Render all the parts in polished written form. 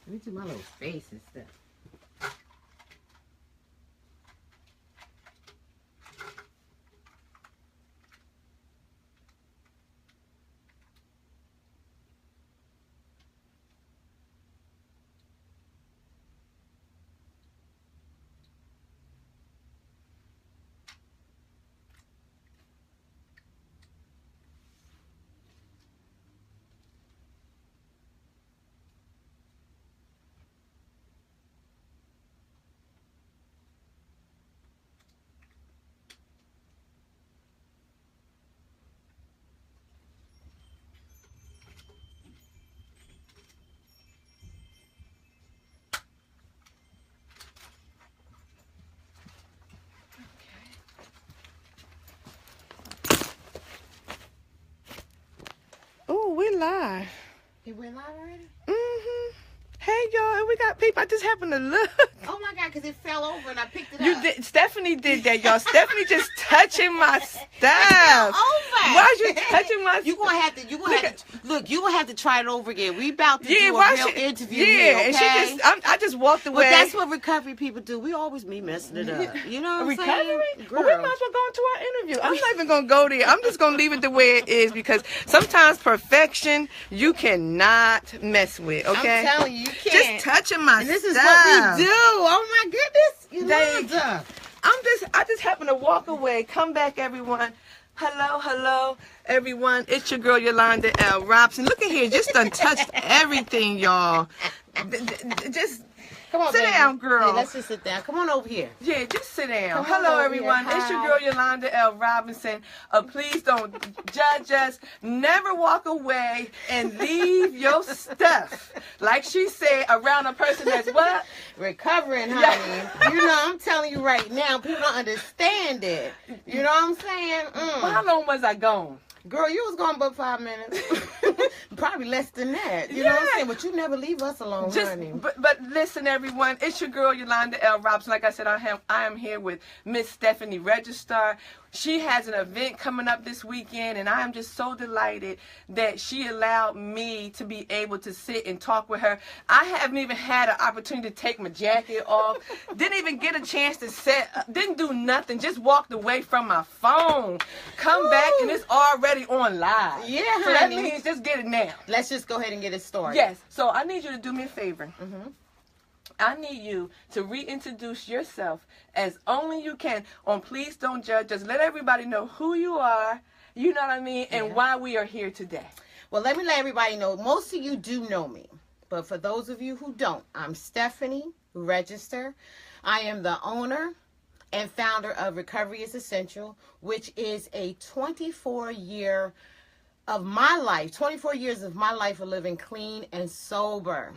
Let me do my little face and stuff. Oh, we live. You went live already? Mm-hmm. Hey, y'all, and we got people. I just happened to look. Oh my God, because it fell over and I picked it You up. did. Stephanie did that, y'all. Stephanie just touching my stuff. Over. Why you touching my You gonna have to. You gonna have to. Look, you gonna have to try it over again. We about to do a why real she, interview. Yeah, here, okay? and she just. I just walked away. But that's what recovery people do. We always be messing it up. You know what I'm Recovery? saying? Well, we might as well go into our interview. I'm not even going to go there. I'm just going to leave it the way it is because sometimes perfection you cannot mess with, okay? I'm telling you, you can't. Just touching my And this is stuff. what we do. Oh my goodness. Yolanda. I just happen to walk away. Come back, everyone. Hello, everyone. It's your girl, Yolanda L. Robson. Look at here. Just done touched everything, y'all. Just... Come on, sit baby. down, girl. Yeah, let's just sit down. Come on over here. Yeah, just sit down. Come on Hello, over everyone. here. It's your Hi. girl, Yolanda L. Robinson. Please don't judge us. Never walk away and leave your stuff, like she said, around a person that's what? Recovering, honey. You know, I'm telling you right now, people don't understand it. You know what I'm saying? Well, how long was I gone? Girl, you was gone about 5 minutes. Probably less than that. You know what I'm saying? But you never leave us alone, honey. But listen, everyone. It's your girl, Yolanda L. Robinson. Like I said, I am here with Miss Stephani Register. She has an event coming up this weekend, and I am just so delighted that she allowed me to be able to sit and talk with her. I haven't even had an opportunity to take my jacket off. Didn't even get a chance to didn't do nothing. Just walked away from my phone. Come back, and it's already on live. Yeah, honey. So that means just get it now. Let's just go ahead and get it started. Yes. So I need you to do me a favor. Mm-hmm. I need you to reintroduce yourself as only you can on Please Don't Judge Us. Let everybody know who you are, you know what I mean, and why we are here today. Well, let me let everybody know. Most of you do know me. But for those of you who don't, I'm Stephani Register. I am the owner and founder of Recovery is Essential, which is a 24 years of my life of living clean and sober.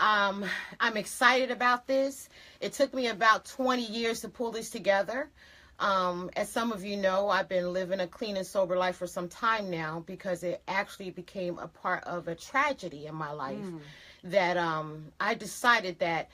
I'm excited about this. It took me about 20 years to pull this together. As some of you know, I've been living a clean and sober life for some time now because it actually became a part of a tragedy in my life that I decided that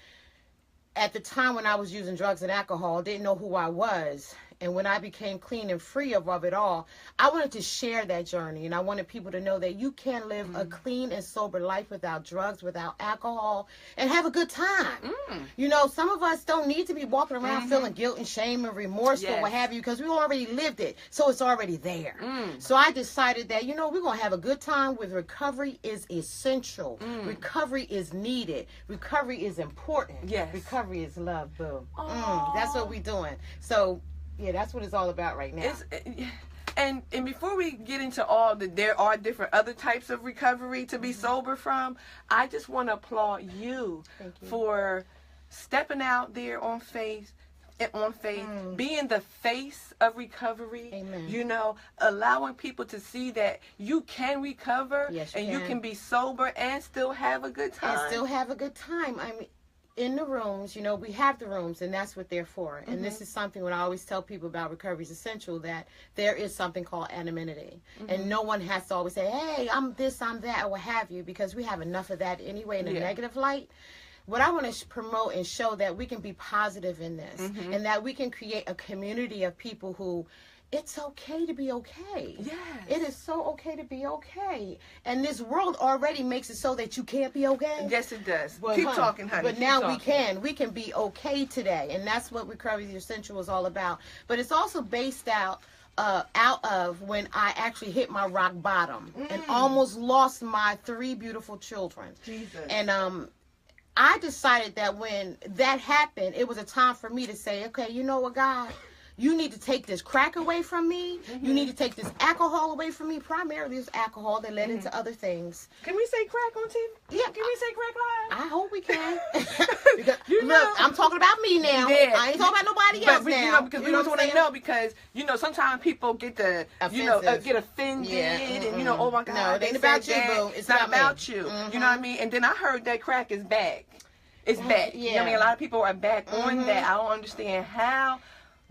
at the time when I was using drugs and alcohol, didn't know who I was. And when I became clean and free of it all, I wanted to share that journey. And I wanted people to know that you can live a clean and sober life without drugs, without alcohol, and have a good time. You know, some of us don't need to be walking around feeling guilt and shame and remorse or what have you, because we already lived it. So it's already there. So I decided that, you know, we're going to have a good time with recovery is essential. Recovery is needed. Recovery is important. Yes. Recovery is love, boo. That's what we're doing. So... yeah, that's what it's all about right now. And before we get into all there are different other types of recovery to be sober from, I just want to applaud you for stepping out there on faith, being the face of recovery. Amen. You know, allowing people to see that you can recover you can be sober and still have a good time. I mean, in the rooms, you know, we have the rooms, and that's what they're for. And this is something when I always tell people about Recovery is Essential, that there is something called anonymity. And no one has to always say, hey, I'm this, I'm that, or what have you, because we have enough of that anyway in a negative light. What I want to promote and show that we can be positive in this, and that we can create a community of people who it's okay to be okay. Yes. It is so okay to be okay. And this world already makes it so that you can't be okay. Yes, it does. But, Keep talking, honey. But now we can. We can be okay today. And that's what Recovery is Essential is all about. But it's also based out of when I actually hit my rock bottom and almost lost my 3 beautiful children. Jesus. And I decided that when that happened, it was a time for me to say, okay, you know what, God? You need to take this crack away from me. You need to take this alcohol away from me. Primarily, it's alcohol that led into other things. Can we say crack on TV? Yeah. Can we say crack live? I hope we can. Because, look, I'm talking about me now. Yeah. I ain't talking about nobody else now. Because we just want to know, because, sometimes people get get offended and, oh my God. No, it ain't about you, boo. It's not about you. You know what I mean? And then I heard that crack is back. It's back. Yeah. You know what I mean? A lot of people are back on that. I don't understand how.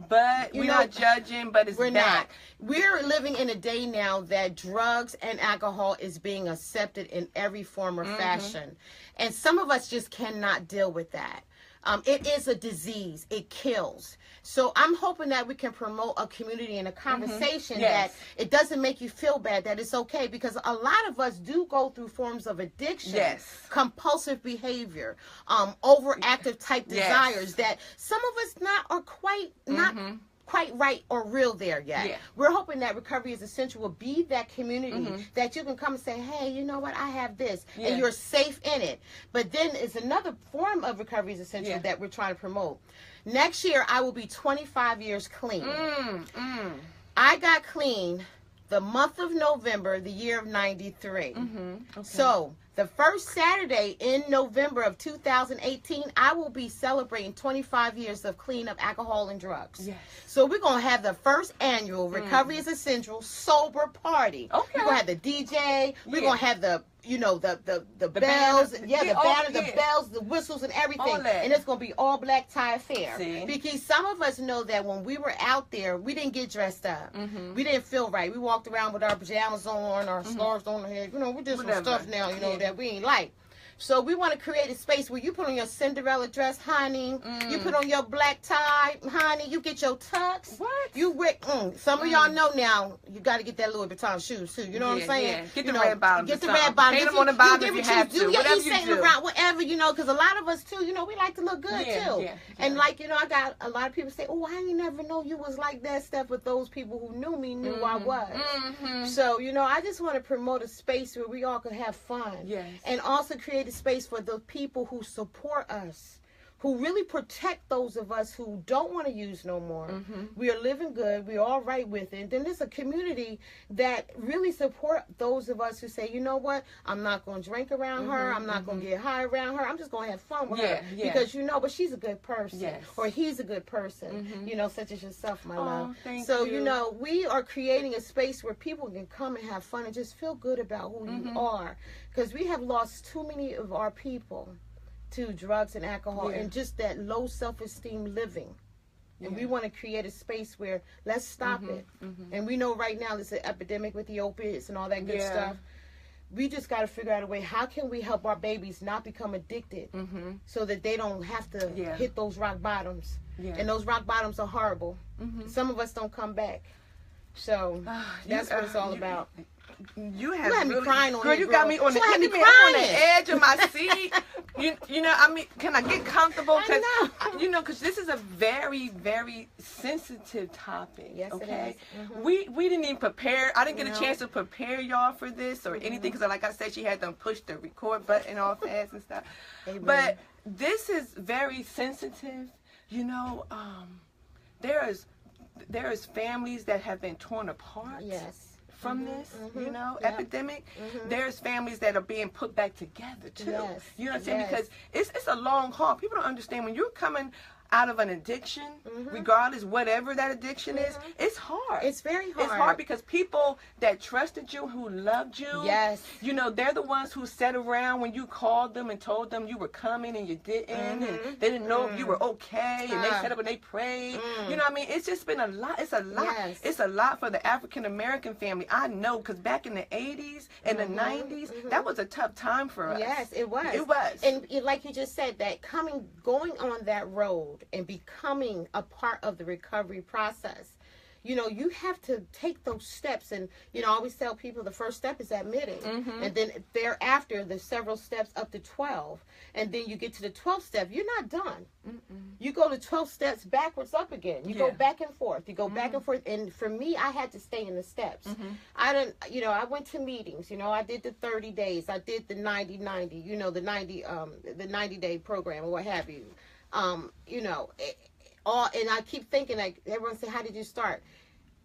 But we're not judging, but it's back. We're living in a day now that drugs and alcohol is being accepted in every form or fashion. And some of us just cannot deal with that. It is a disease. It kills. So I'm hoping that we can promote a community and a conversation that it doesn't make you feel bad, that it's okay. Because a lot of us do go through forms of addiction, compulsive behavior, overactive type desires that some of us are not quite right or real there yet. Yeah. We're hoping that Recovery is Essential will be that community that you can come and say, hey, you know what, I have this, and you're safe in it. But then it's another form of Recovery is Essential that we're trying to promote. Next year, I will be 25 years clean. I got clean the month of November, the year of 93. So the first Saturday in November of 2018, I will be celebrating 25 years of clean of alcohol and drugs. Yes. So we're going to have the first annual Recovery is Essential sober party. Okay. We're going to have the DJ. We're going to have the bells, banner, the bells, the whistles, and everything. And it's going to be all black tie affair. Because some of us know that when we were out there, we didn't get dressed up. We didn't feel right. We walked around with our pajamas on, our scarves on our head. We did some stuff now, that we ain't like. So we want to create a space where you put on your Cinderella dress, honey. You put on your black tie, honey. You get your tux. What? You wear, some of y'all know now, you got to get that Louis Vuitton shoes, too. You know what I'm saying? Yeah. Get the red bottoms. Get the red bottoms. Paint them on the bottom if you have to. Whatever you do. Around, whatever, because a lot of us, too, we like to look good, too. Yeah. And, I got a lot of people say, oh, I didn't never know you was like that stuff, but those people who knew me knew I was. So, I just want to promote a space where we all could have fun. Yes. And also create a space for the people who support us, who really protect those of us who don't want to use no more. We are living good. We're all right with it. And then there's a community that really support those of us who say, you know what, I'm not going to drink around her. I'm not going to get high around her. I'm just going to have fun with her. Because, but she's a good person. Or he's a good person, such as yourself, my love. So, we are creating a space where people can come and have fun and just feel good about who you are. Because we have lost too many of our people to drugs and alcohol and just that low self-esteem living. And we want to create a space where let's stop it. And we know right now there's an epidemic with the opiates and all that good stuff. We just got to figure out a way, how can we help our babies not become addicted so that they don't have to hit those rock bottoms. And those rock bottoms are horrible. Some of us don't come back. So that's what it's all about. You have really, me crying on girl, you got me on the edge of my seat. Can I get comfortable? Because this is a very, very sensitive topic. Yes, okay? It is. We didn't even prepare. I didn't get a chance to prepare y'all for this or anything because, like I said, she had them push the record button all fast and stuff. Amen. But this is very sensitive. There is families that have been torn apart. Yes. From this, epidemic, there's families that are being put back together too. Yes. You know what I'm saying? Because it's a long haul. People don't understand when you're coming out of an addiction, regardless whatever that addiction is, it's hard. It's very hard. It's hard because people that trusted you, who loved you, they're the ones who sat around when you called them and told them you were coming and you didn't, and they didn't know if you were okay, and they sat up and they prayed. You know what I mean? It's just been a lot. It's a lot. Yes. It's a lot for the African American family. I know, because back in the 80s and the 90s, that was a tough time for us. Yes, it was. It was. And like you just said, that going on that road and becoming a part of the recovery process, you know, you have to take those steps. And, you know, I always tell people the first step is admitting. And then thereafter, there's several steps up to 12. And then you get to the 12th step. You're not done. You go to 12 steps backwards up again. You go back and forth. You go back and forth. And for me, I had to stay in the steps. I didn't, you know, I went to meetings. You know, I did the 30 days. I did the 90-90, you know, the 90-day program or what have you. You know, and I keep thinking, like, everyone say, how did you start?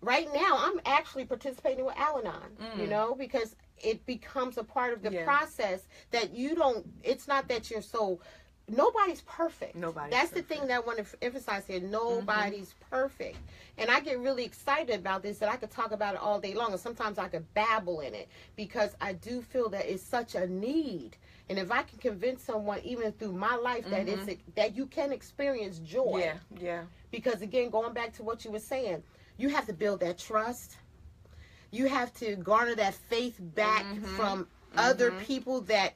Right now, I'm actually participating with Al-Anon, you know, because it becomes a part of the process that you don't, it's not that you're so, nobody's perfect. That's the thing that I want to emphasize here. Nobody's perfect. And I get really excited about this, that I could talk about it all day long. And sometimes I could babble in it because I do feel that it's such a need. And if I can convince someone, even through my life, that that you can experience joy. Because again, going back to what you were saying, you have to build that trust. You have to garner that faith back from other people that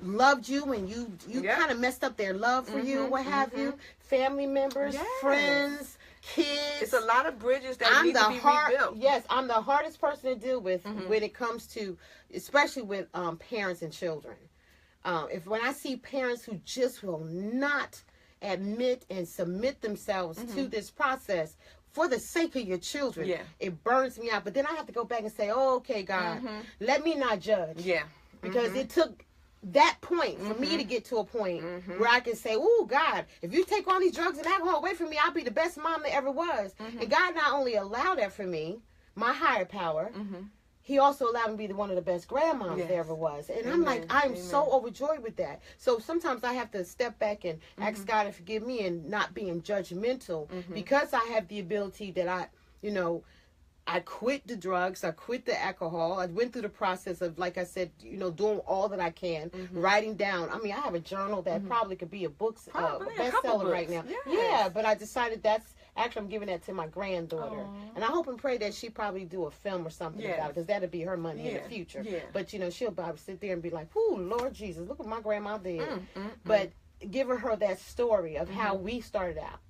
loved you and you kind of messed up their love for you, what have you. Family members, friends, kids. It's a lot of bridges that need to be rebuilt. Yes, I'm the hardest person to deal with when it comes to, especially with parents and children. When I see parents who just will not admit and submit themselves to this process for the sake of your children, it burns me out. But then I have to go back and say, oh, okay, God, let me not judge. Because it took that point for me to get to a point where I can say, oh, God, if you take all these drugs and alcohol away from me, I'll be the best mom that ever was. And God not only allowed that for me, my higher power, he also allowed me to be one of the best grandmoms there ever was. And I'm like, I'm so overjoyed with that. So sometimes I have to step back and ask God to forgive me and not being judgmental because I have the ability that I, you know, I quit the drugs, I quit the alcohol. I went through the process of, like I said, you know, doing all that I can, writing down. I mean, I have a journal that probably could be a bestseller right now. Yeah, but I decided actually, I'm giving that to my granddaughter. And I hope and pray that she probably do a film or something about it, because that'll be her money in the future. But, you know, she'll probably sit there and be like, "Ooh, Lord Jesus, look what my grandma did." But giving her that story of how we started out.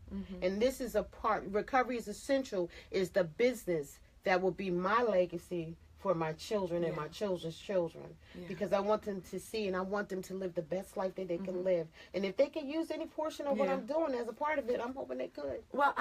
And this is a part, recovery is essential, is the business that will be my legacy for my children and my children's children. Because I want them to see and I want them to live the best life that they can live. And if they can use any portion of what I'm doing as a part of it, I'm hoping they could. Well,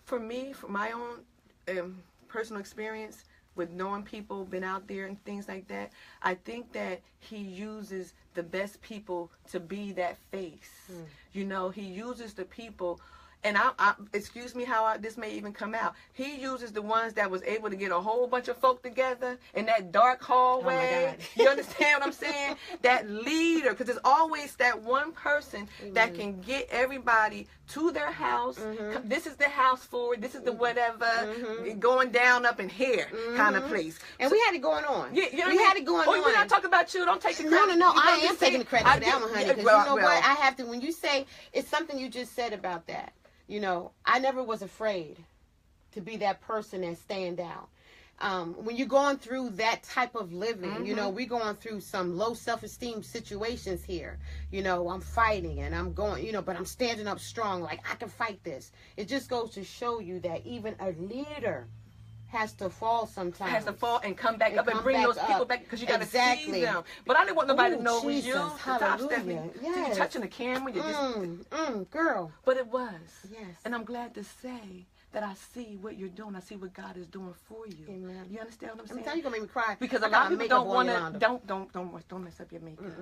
for my own personal experience with knowing people, been out there and things like that, I think that he uses the best people to be that face. You know, he uses the people. And I excuse me how this may even come out. He uses the ones that was able to get a whole bunch of folk together in that dark hallway. Oh my God. You understand what I'm saying? That leader, because there's always that one person that can get everybody to their house. This is the house forward. This is the whatever going down up in here kind of place. And we had it going on. Yeah, you know we had it going on. Oh, we're not talking about you. Don't take the credit. No. I am taking the credit for that one, honey. Because you know what? I have to. When you say it's something you just said about that. You know, I never was afraid to be that person that stand out. When you're going through that type of living, you know, we're going through some low self-esteem situations here. You know, I'm fighting and I'm going, you know, but I'm standing up strong. Like, I can fight this. It just goes to show you that even a leader has to fall sometimes. Has to fall and come back up and bring those people back, because you got to see them. But I didn't want nobody to know it was you. Hallelujah. Yes. You're touching the camera. You just, girl. But it was. Yes. And I'm glad to say that I see what you're doing. I see what God is doing for you. Amen. You understand what I'm saying? I'm telling you, you're gonna make me cry. Because a lot of people don't want to. Don't mess up your makeup.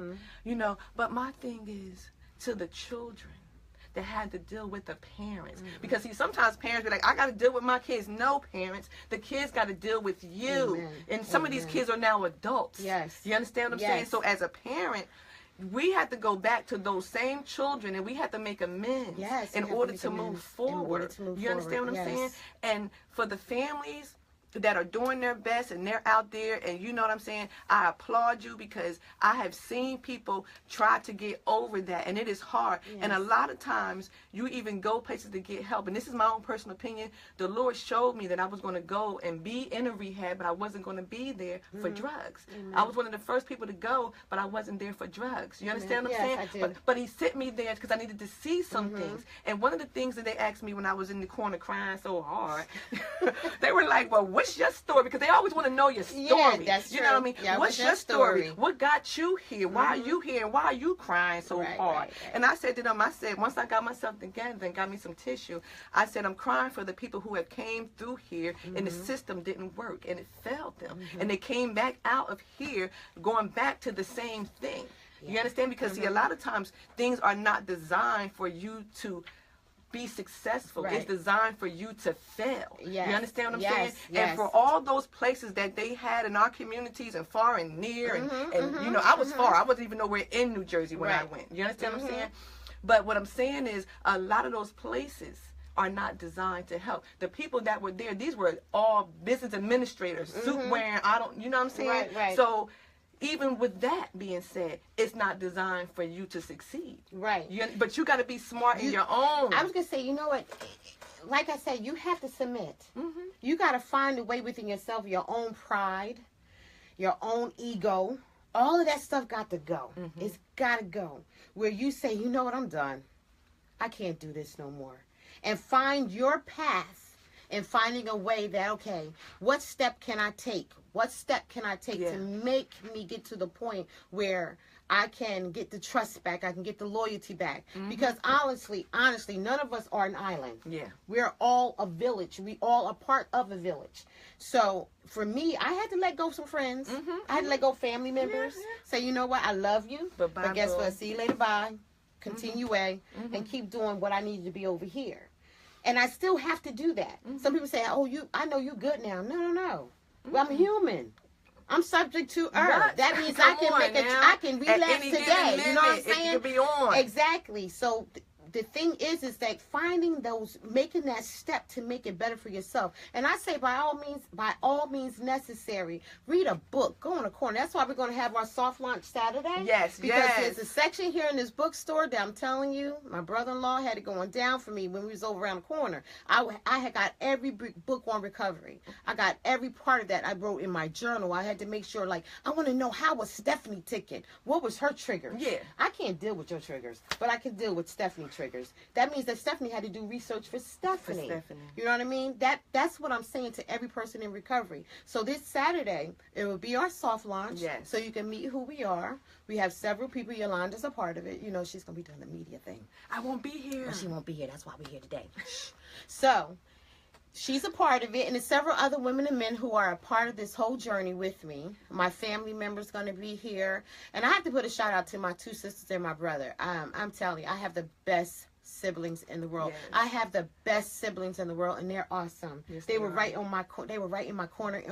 You know. But my thing is to the children that had to deal with the parents. Because see, sometimes parents be like, I got to deal with my kids. No, parents, the kids got to deal with you. Amen. And some of these kids are now adults. Yes. You understand what I'm saying? So as a parent, we have to go back to those same children and we have to make amends in order to move forward. You understand what I'm saying? And for the families, that are doing their best and they're out there, and you know what I'm saying, I applaud you, because I have seen people try to get over that, and it is hard. Yes. And a lot of times you even go places to get help, and this is my own personal opinion. The Lord showed me that I was going to go and be in a rehab, but I wasn't going to be there for drugs. Amen. I was one of the first people to go, but I wasn't there for drugs. You understand what I'm Yes, saying? I do. But he sent me there because I needed to see some things. And one of the things that they asked me when I was in the corner crying so hard, they were like, well, what's your story? Because they always want to know your story. Yeah, that's you know what I mean? Yeah, what's your story? What got you here? Why are you here? And why are you crying so hard? Right. And I said to them, I said, once I got myself together and got me some tissue, I said, I'm crying for the people who have came through here and the system didn't work and it failed them. And they came back out of here going back to the same thing. You understand? Because see, a lot of times things are not designed for you to be successful. Right. It's designed for you to fail. Yes. You understand what I'm Yes. saying? Yes. And for all those places that they had in our communities and far and near, and you know, I was far. I wasn't even nowhere in New Jersey when I went. You understand what I'm saying? But what I'm saying is a lot of those places are not designed to help. The people that were there, these were all business administrators, suit wearing, you know what I'm saying? Right. So even with that being said, it's not designed for you to succeed. Right. But you got to be smart in your own. I was going to say, you know what? Like I said, you have to submit. You got to find a way within yourself, your own pride, your own ego. All of that stuff got to go. It's got to go. Where you say, you know what, I'm done. I can't do this no more. And find your path and finding a way that, okay, what step can I take? What step can I take to make me get to the point where I can get the trust back, I can get the loyalty back? Because honestly, none of us are an island. Yeah. We're all a village. We all are part of a village. So for me, I had to let go of some friends. I had to let go of family members. Say, you know what, I love you, but guess what? See you later, bye. Continue way and keep doing what I need to be over here. And I still have to do that. Some people say, oh, I know you're good now. No. Well, I'm human. I'm subject to earth. That means I can relapse today. You know what I'm saying? It could be on. Exactly. So the thing is that finding making that step to make it better for yourself. And I say by all means necessary, read a book, go in a corner. That's why we're going to have our soft launch Saturday. Yes, because there's a section here in this bookstore that I'm telling you, my brother-in-law had it going down for me when we was over around the corner. I had got every book on recovery. I got every part of that I wrote in my journal. I had to make sure, like, I want to know, how was Stephani ticking? What was her trigger? Yeah. I can't deal with your triggers, but I can deal with Stephani triggers. That means that Stephani had to do research for Stephani. You know what I mean? That's what I'm saying to every person in recovery. So this Saturday, it will be our soft launch. Yes. So you can meet who we are. We have several people. Yolanda's a part of it. You know, she's going to be doing the media thing. I won't be here. Well, she won't be here. That's why we're here today. So she's a part of it, and there's several other women and men who are a part of this whole journey with me. My family member's going to be here, and I have to put a shout out to my two sisters and my brother. I'm telling you, I have the best siblings in the world. Yes. I have the best siblings in the world, and they're awesome. Yes, they were right on my they were right in my corner,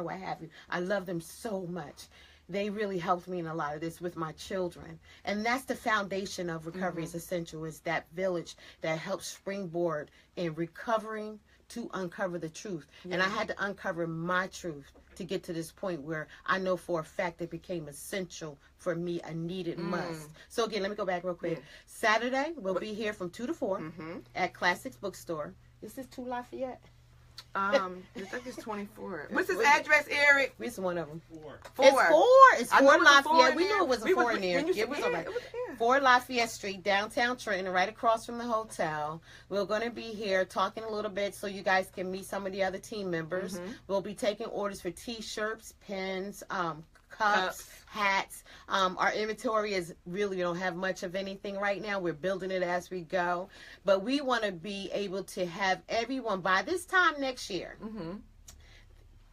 what have you. I love them so much. They really helped me in a lot of this with my children. And that's the foundation of Recovery is Essential, is that village that helps springboard in recovering to uncover the truth. And I had to uncover my truth to get to this point where I know for a fact it became essential for me, a needed must. So again, let me go back real quick. Yeah. Saturday, we'll be here from 2 to 4 at Classics Bookstore. Is this 2 Lafayette? I think it's 24. What's his address, Eric? It's one of them. 4. It's 4 Lafayette. We knew it was a 4 in there. It was 4 Lafayette Street, downtown Trenton, right across from the hotel. We're going to be here talking a little bit so you guys can meet some of the other team members. We'll be taking orders for T-shirts, pens, cups, hats. Our inventory is really, we don't have much of anything right now. We're building it as we go. But we want to be able to have everyone by this time next year,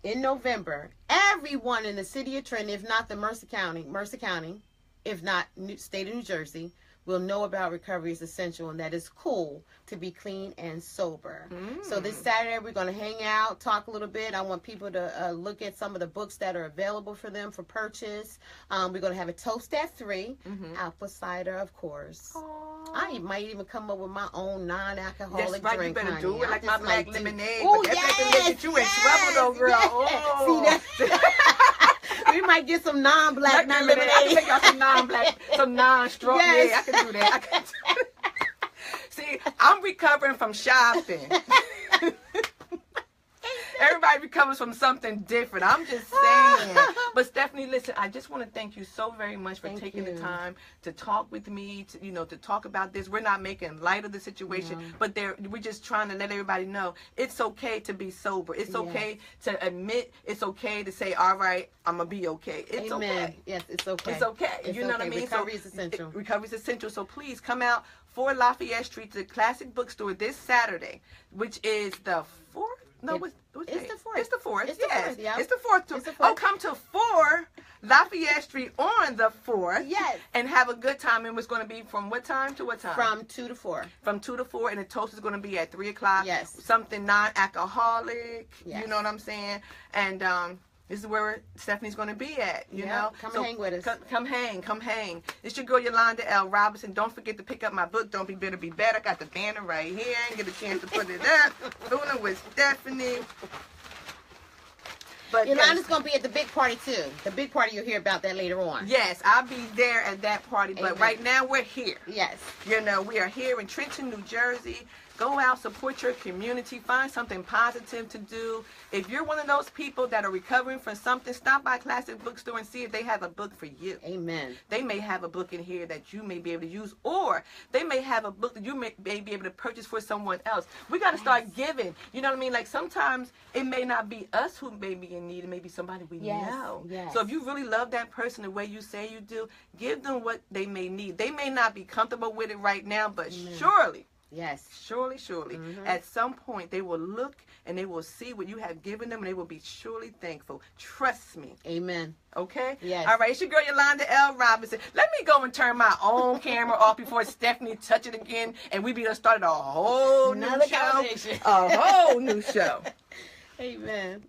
in November, everyone in the city of Trenton, if not the Mercer County, if not state of New Jersey, will know about recovery is essential and that it's cool to be clean and sober. So this Saturday, we're going to hang out, talk a little bit. I want people to look at some of the books that are available for them for purchase. We're going to have a toast at 3, apple cider, of course. Aww. I might even come up with my own non-alcoholic right, drink. You better do it like my black lemonade. Oh, but yes, that get you in trouble, though, girl. Yes. Oh. See that? We might get some non-black lemonade. I can take y'all some non-black, some non-straw. Yes. Yeah, I can do that. I can do that. See, I'm recovering from shopping. Everybody recovers from something different. I'm just saying. But Stephanie, listen, I just want to thank you so very much for taking the time to talk with me, to talk about this. We're not making light of the situation, but we're just trying to let everybody know it's okay to be sober. It's okay to admit. It's okay to say, all right, I'm going to be okay. It's okay. Yes, it's okay. It's okay. It's you know what I mean? Recovery is essential. Recovery is essential. So please come out 4 Lafayette Street to the Classic Bookstore this Saturday, which is the 4th? No, it's the 4th. It's the 4th. It's the 4th, yeah. It's the 4th. It's the 4th. Oh, come to 4 Lafayette Street on the 4th. Yes. And have a good time. And it's going to be from what time to what time? From 2 to 4. From 2 to 4. And the toast is going to be at 3 o'clock. Yes. Something non-alcoholic. Yes. You know what I'm saying? And this is where Stephanie's going to be at, you know. Come hang with us. Come hang. It's your girl, Yolanda L. Robinson. Don't forget to pick up my book, Don't Be Bitter, Be Better. Got the banner right here. I didn't get a chance to put it up. Fooling with Stephanie. But Yolanda's going to be at the big party, too. The big party, you'll hear about that later on. Yes, I'll be there at that party. But right now, we're here. Yes. You know, we are here in Trenton, New Jersey. Go out, support your community, find something positive to do. If you're one of those people that are recovering from something, stop by Classic Bookstore and see if they have a book for you. Amen. They may have a book in here that you may be able to use, or they may have a book that you may be able to purchase for someone else. We got to start giving. You know what I mean? Like sometimes it may not be us who may be in need. It may be somebody we know. Yes. So if you really love that person the way you say you do, give them what they may need. They may not be comfortable with it right now, but surely. Yes. Surely, at some point they will look and they will see what you have given them and they will be surely thankful. Trust me. Amen. Okay? Yes. All right, it's your girl Yolanda L. Robinson. Let me go and turn my own camera off before Stephanie touch it again and we be done started a whole new show. Conversation. A whole new show. Amen.